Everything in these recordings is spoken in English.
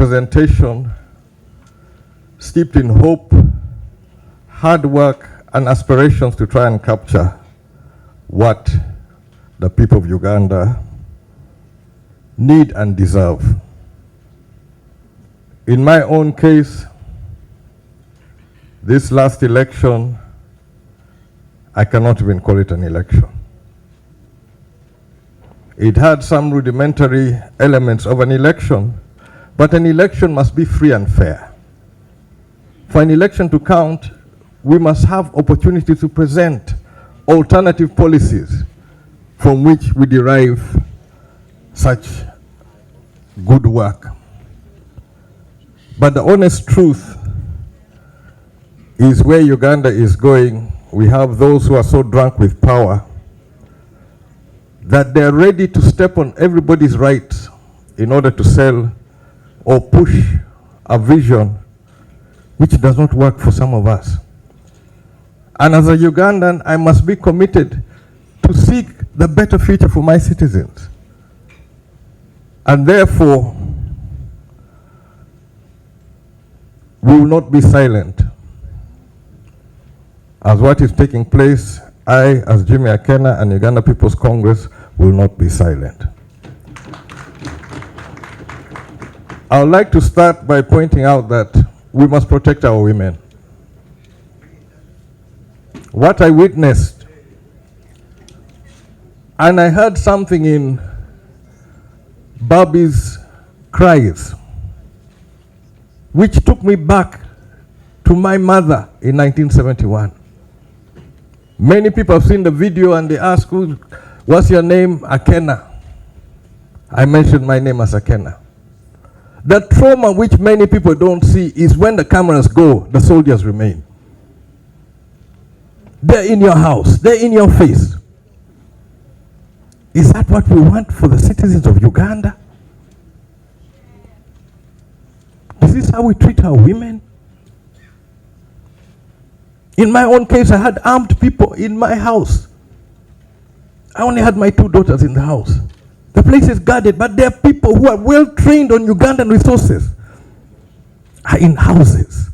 presentation steeped in hope, hard work, and aspirations to try and capture what the people of Uganda need and deserve. In my own case, this last election, I cannot even call it an election. It had some rudimentary elements of an election, but an election must be free and fair. For an election to count, we must have opportunity to present alternative policies from which we derive such good work. But the honest truth is where Uganda is going, we have those who are so drunk with power that they're ready to step on everybody's rights in order to sell or push a vision which does not work for some of us. And as a Ugandan, I must be committed to seek the better future for my citizens. And therefore, we will not be silent. As what is taking place, I, as Jimmy Akena and Uganda People's Congress, will not be silent. I would like to start by pointing out that we must protect our women. What I witnessed, and I heard something in Bobby's cries, which took me back to my mother in 1971. Many people have seen the video and they ask, what's your name? Akena. I mentioned my name as Akena. The trauma which many people don't see is when the cameras go, the soldiers remain. They're in your house, they're in your face. Is that what we want for the citizens of Uganda? Is this how we treat our women? In my own case, I had armed people in my house. I only had my 2 daughters in the house. The place is guarded, but there are people who are well trained on Ugandan resources, are in houses,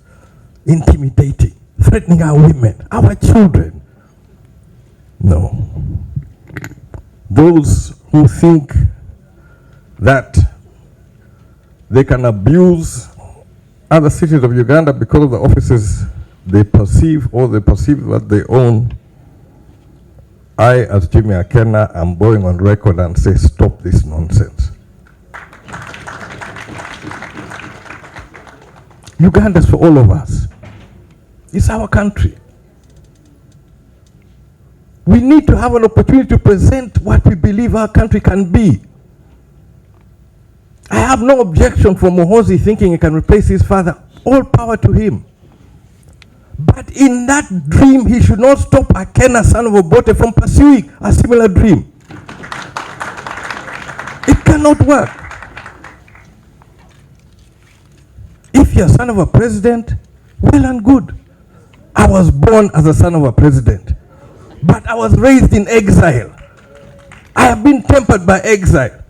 intimidating, threatening our women, our children. No. Those who think that they can abuse other cities of Uganda because of the offices they perceive or they perceive that they own, I, as Jimmy Akena, am going on record and say, stop this nonsense. Uganda is for all of us. It's our country. We need to have an opportunity to present what we believe our country can be. I have no objection for Muhoozi thinking he can replace his father. All power to him. But in that dream, he should not stop Akena, son of Obote, from pursuing a similar dream. It cannot work. If you're son of a president, well and good. I was born as a son of a president, but I was raised in exile. I have been tempered by exile.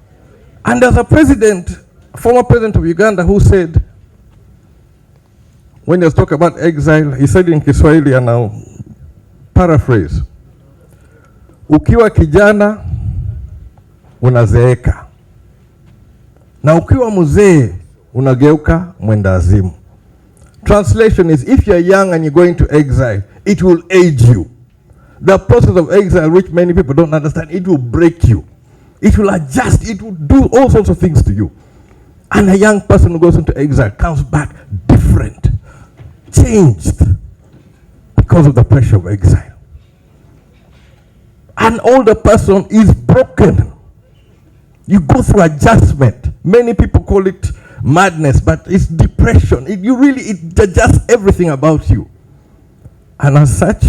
And as a president, former president of Uganda, who said, when he was talking about exile, he said in Kiswahili, and I'll paraphrase, ukiwa kijana unazeeka, na ukiwa mzee unageuka mwenda azimu. Translation is, if you're young and you're going to exile, it will age you. The process of exile, which many people don't understand, it will break you. It will adjust, it will do all sorts of things to you. And a young person who goes into exile comes back different, changed, because of the pressure of exile. An older person is broken. You go through adjustment. Many people call it madness, but it's depression. It adjusts everything about you. And as such,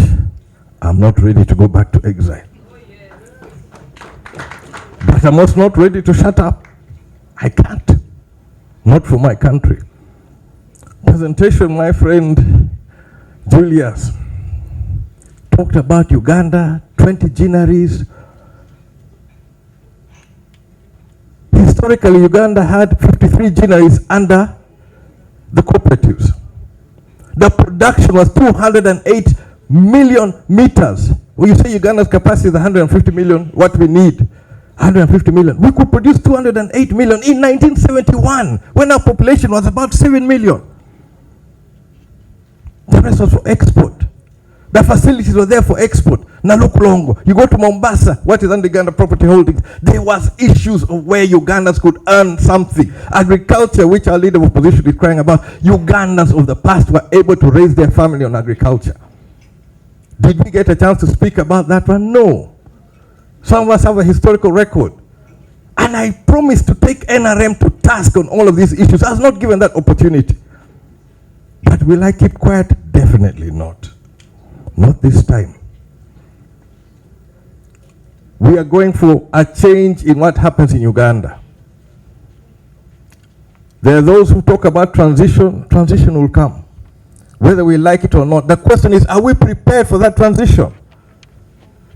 I'm not ready to go back to exile. But I'm also not ready to shut up. I can't. Not for my country. Presentation, my friend Julius talked about Uganda, 20 generaries. Historically, Uganda had 53 generaries under the cooperatives. The production was 208 million meters. When you say Uganda's capacity is 150 million, what we need, 150 million. We could produce 208 million in 1971, when our population was about 7 million. The rest was for export. The facilities were there for export. Now look Longo. You go to Mombasa, what is under Uganda Property Holdings? There was issues of where Ugandans could earn something. Agriculture, which our leader of opposition is crying about, Ugandans of the past were able to raise their family on agriculture. Did we get a chance to speak about that one? No. Some of us have a historical record. And I promised to take NRM to task on all of these issues. I was not given that opportunity. But will I keep quiet? Definitely not. Not this time. We are going for a change in what happens in Uganda. There are those who talk about transition. Transition will come, whether we like it or not. The question is, are we prepared for that transition?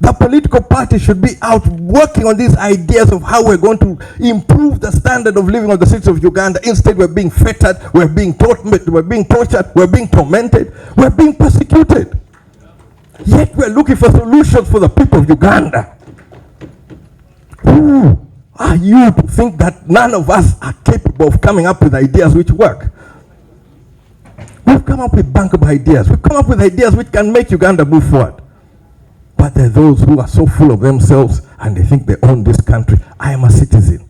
The political parties should be out working on these ideas of how we're going to improve the standard of living of the citizens of Uganda. Instead, we're being fettered, we're being tortured, we're being tormented, we're being persecuted. Yet we're looking for solutions for the people of Uganda. Who are you to think that none of us are capable of coming up with ideas which work? We've come up with bankable ideas. We've come up with ideas which can make Uganda move forward. But there are those who are so full of themselves and they think they own this country. I am a citizen.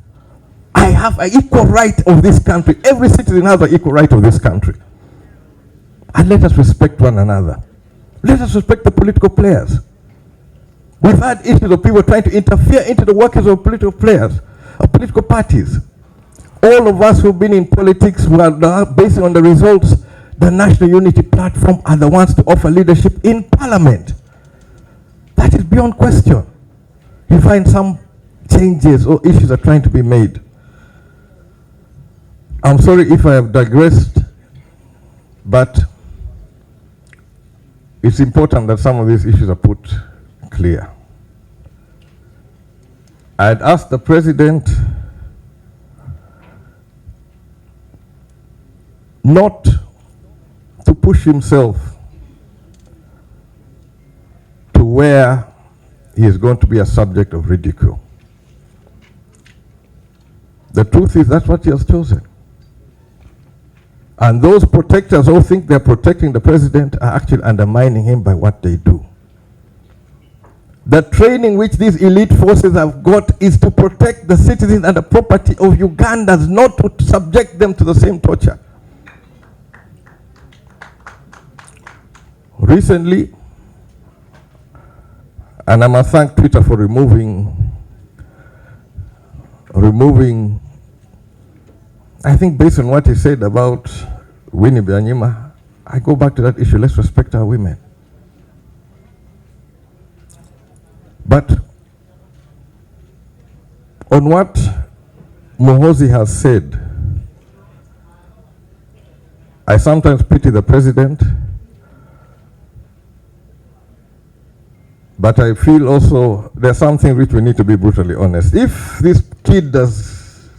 I have an equal right of this country. Every citizen has an equal right of this country. And let us respect one another. Let us respect the political players. We've had issues of people trying to interfere into the workings of political players, of political parties. All of us who've been in politics, who are based on the results, the National Unity Platform are the ones to offer leadership in Parliament. That is beyond question. You find some changes or issues are trying to be made. I'm sorry if I have digressed, but it's important that some of these issues are put clear. I had asked the President not to push himself to where he is going to be a subject of ridicule. The truth is that's what he has chosen. And those protectors who think they're protecting the President are actually undermining him by what they do. The training which these elite forces have got is to protect the citizens and the property of Ugandans, not to subject them to the same torture. Recently, and I must thank Twitter for removing, I think based on what he said about Winnie Byanyima, I go back to that issue. Let's respect our women. But on what Muhoozi has said, I sometimes pity the President, but I feel also there's something which we need to be brutally honest. If this kid is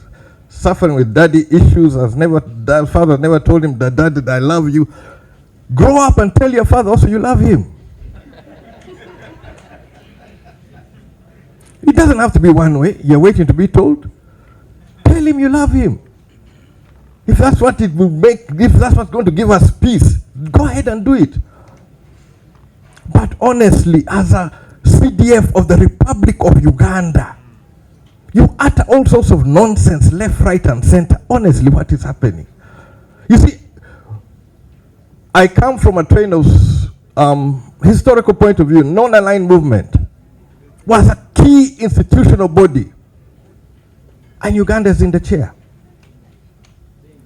suffering with daddy issues, father never told him that, Dad, I love you, grow up and tell your father also you love him. It doesn't have to be one way. You're waiting to be told. Tell him you love him. If that's what it will make, if that's what's going to give us peace, go ahead and do it. But honestly, as a CDF of the Republic of Uganda, you utter all sorts of nonsense, left, right, and center. Honestly, what is happening? You see, I come from a train of historical point of view. Non-aligned movement was a key institutional body, and Uganda is in the chair.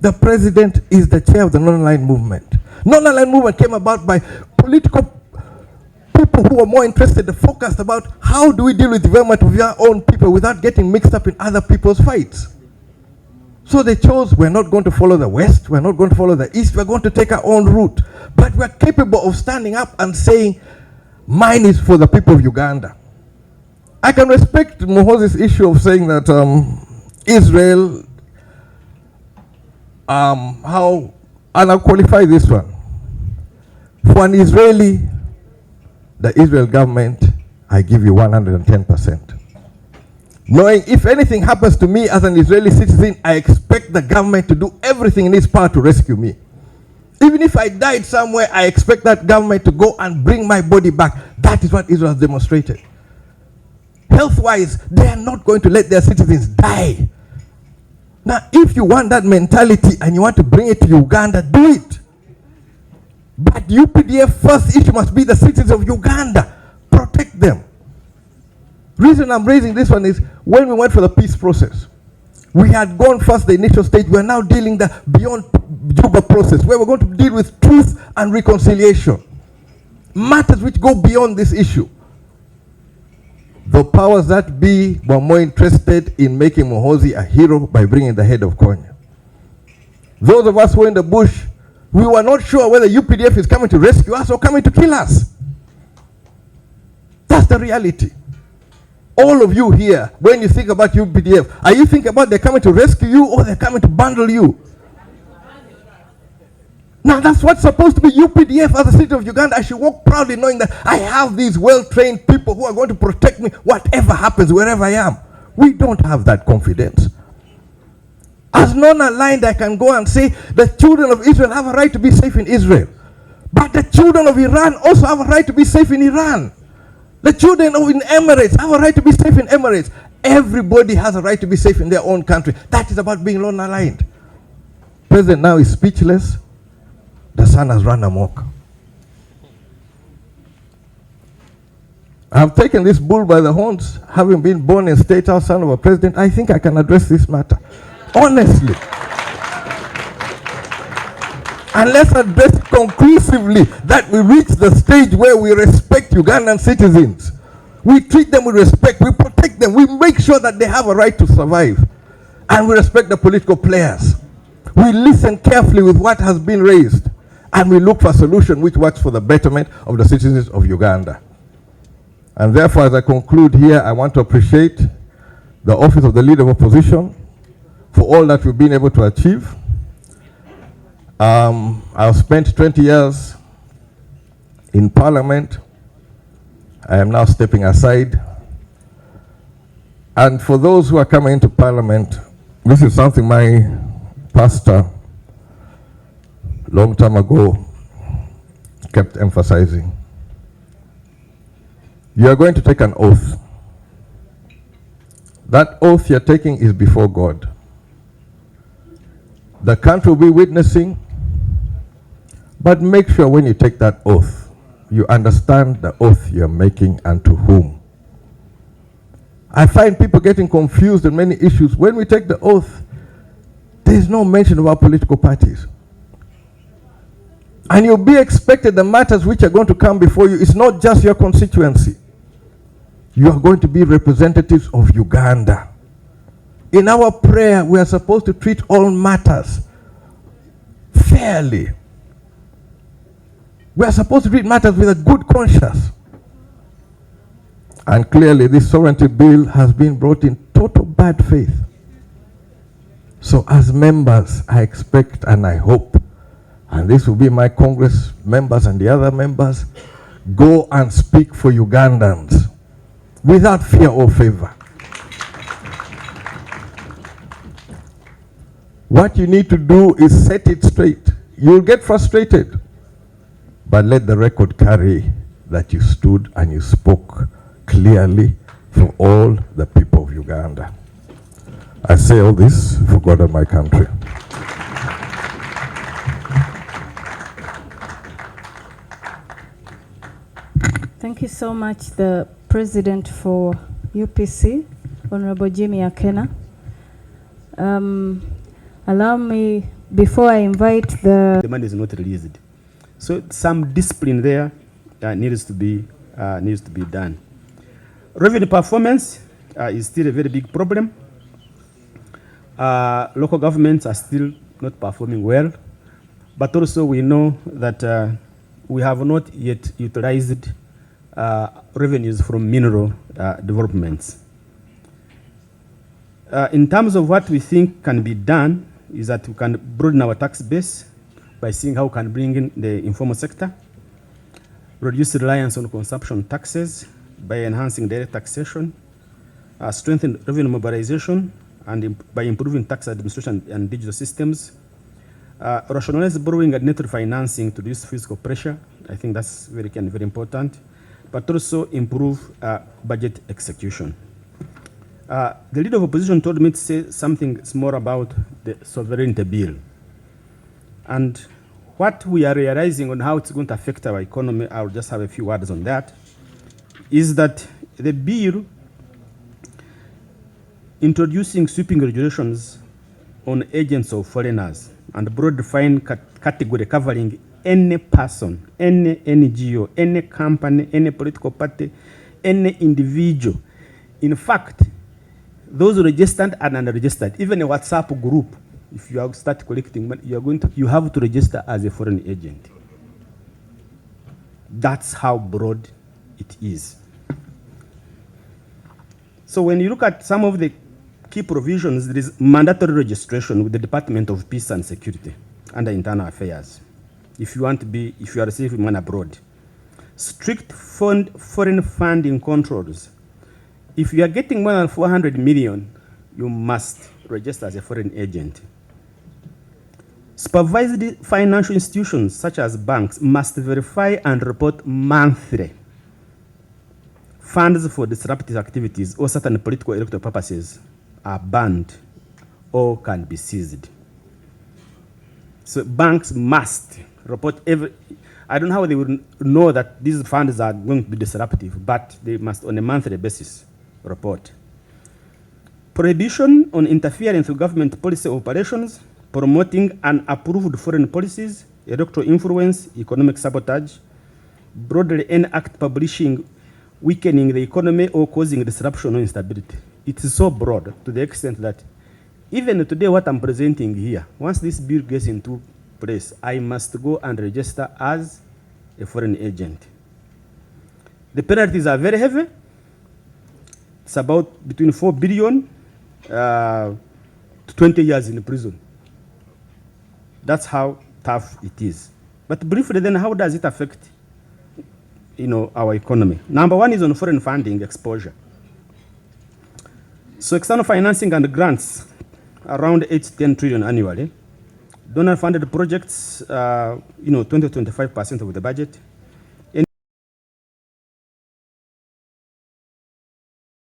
The President is the chair of the non-aligned movement. Non-aligned movement came about by political people who are more interested and focused about how do we deal with development of your own people without getting mixed up in other people's fights. So they chose, we're not going to follow the West, we're not going to follow the East, we're going to take our own route. But we're capable of standing up and saying, mine is for the people of Uganda. I can respect Muhoozi's issue of saying that Israel, how And I'll qualify this one. For an Israeli, the Israel government, I give you 110%. Knowing if anything happens to me as an Israeli citizen, I expect the government to do everything in its power to rescue me. Even if I died somewhere, I expect that government to go and bring my body back. That is what Israel has demonstrated. Health-wise, they are not going to let their citizens die. Now, if you want that mentality and you want to bring it to Uganda, do it. But UPDF first issue must be the citizens of Uganda. Protect them. Reason I'm raising this one is when we went for the peace process, we had gone first the initial stage. We're now dealing the beyond Juba process, where we're going to deal with truth and reconciliation. Matters which go beyond this issue. The powers that be were more interested in making Muhoozi a hero by bringing the head of Konya. Those of us who were in the bush, we were not sure whether UPDF is coming to rescue us or coming to kill us. That's the reality. All of you here, when you think about UPDF, are you thinking about they're coming to rescue you or they're coming to bundle you? Now that's what's supposed to be UPDF as a city of Uganda. I should walk proudly knowing that I have these well-trained people who are going to protect me whatever happens, wherever I am. We don't have that confidence. As non-aligned, I can go and say the children of Israel have a right to be safe in Israel. But the children of Iran also have a right to be safe in Iran. The children of in Emirates have a right to be safe in Emirates. Everybody has a right to be safe in their own country. That is about being non-aligned. President now is speechless. The son has run amok. I've taken this bull by the horns, having been born in State House, son of a president. I think I can address this matter. Honestly. And let's address it conclusively that we reach the stage where we respect Ugandan citizens. We treat them with respect. We protect them. We make sure that they have a right to survive. And we respect the political players. We listen carefully with what has been raised. And we look for a solution which works for the betterment of the citizens of Uganda. And therefore, as I conclude here, I want to appreciate the Office of the Leader of Opposition for all that we've been able to achieve. I've spent 20 years in Parliament. I am now stepping aside. And for those who are coming into Parliament, this is something my pastor, long time ago, kept emphasizing. You are going to take an oath. That oath you're taking is before God. The country will be witnessing, but make sure when you take that oath, you understand the oath you're making and to whom. I find people getting confused on many issues. When we take the oath, there is no mention of our political parties. And you'll be expected the matters which are going to come before you, it's not just your constituency. You are going to be representatives of Uganda. In our prayer, we are supposed to treat all matters fairly. We are supposed to treat matters with a good conscience. And clearly, this sovereignty bill has been brought in total bad faith. So as members, I expect and I hope, and this will be my Congress members and the other members, go and speak for Ugandans without fear or favor. What you need to do is set it straight. You'll get frustrated, but let the record carry that you stood and you spoke clearly for all the people of Uganda. I say all this for God and my country. Thank you so much, the President for UPC, Honorable Jimmy Akena. Allow me, before I invite the money is not released. So some discipline there needs to be done. Revenue performance is still a very big problem. Local governments are still not performing well, but also we know that we have not yet utilized revenues from mineral developments. In terms of what we think can be done is that we can broaden our tax base, by seeing how we can bring in the informal sector, reduce reliance on consumption taxes by enhancing direct taxation, strengthen revenue mobilization, and by improving tax administration and digital systems, rationalize borrowing and net refinancing to reduce fiscal pressure. I think that's very important, but also improve budget execution. The leader of opposition told me to say something more about the sovereignty bill. And what we are realizing on how it's going to affect our economy, I'll just have a few words on that, is that the bill introducing sweeping regulations on agents of foreigners and broad defined category covering any person, any NGO, any company, any political party, any individual. In fact, those registered and unregistered, even a WhatsApp group, if you start collecting money, you have to register as a foreign agent. That's how broad it is. So when you look at some of the key provisions, there is mandatory registration with the Department of Peace and Security under Internal Affairs if you are receiving money abroad. Strict foreign funding controls. If you are getting more than 400 million, you must register as a foreign agent. Supervised financial institutions such as banks must verify and report monthly funds for disruptive activities or certain political electoral purposes are banned or can be seized. So banks must report I don't know how they would know that these funds are going to be disruptive, but they must on a monthly basis report. Prohibition on interference with government policy operations, promoting unapproved foreign policies, electoral influence, economic sabotage, broadly enact publishing, weakening the economy or causing disruption or instability. It is so broad to the extent that even today what I'm presenting here, once this bill gets into place, I must go and register as a foreign agent. The penalties are very heavy. It's about between 4 billion to 20 years in prison. That's how tough it is. But briefly then, how does it affect our economy? Number one is on foreign funding exposure. So external financing and grants, around 8 to 10 trillion annually. Donor funded projects, 20 to 25% of the budget.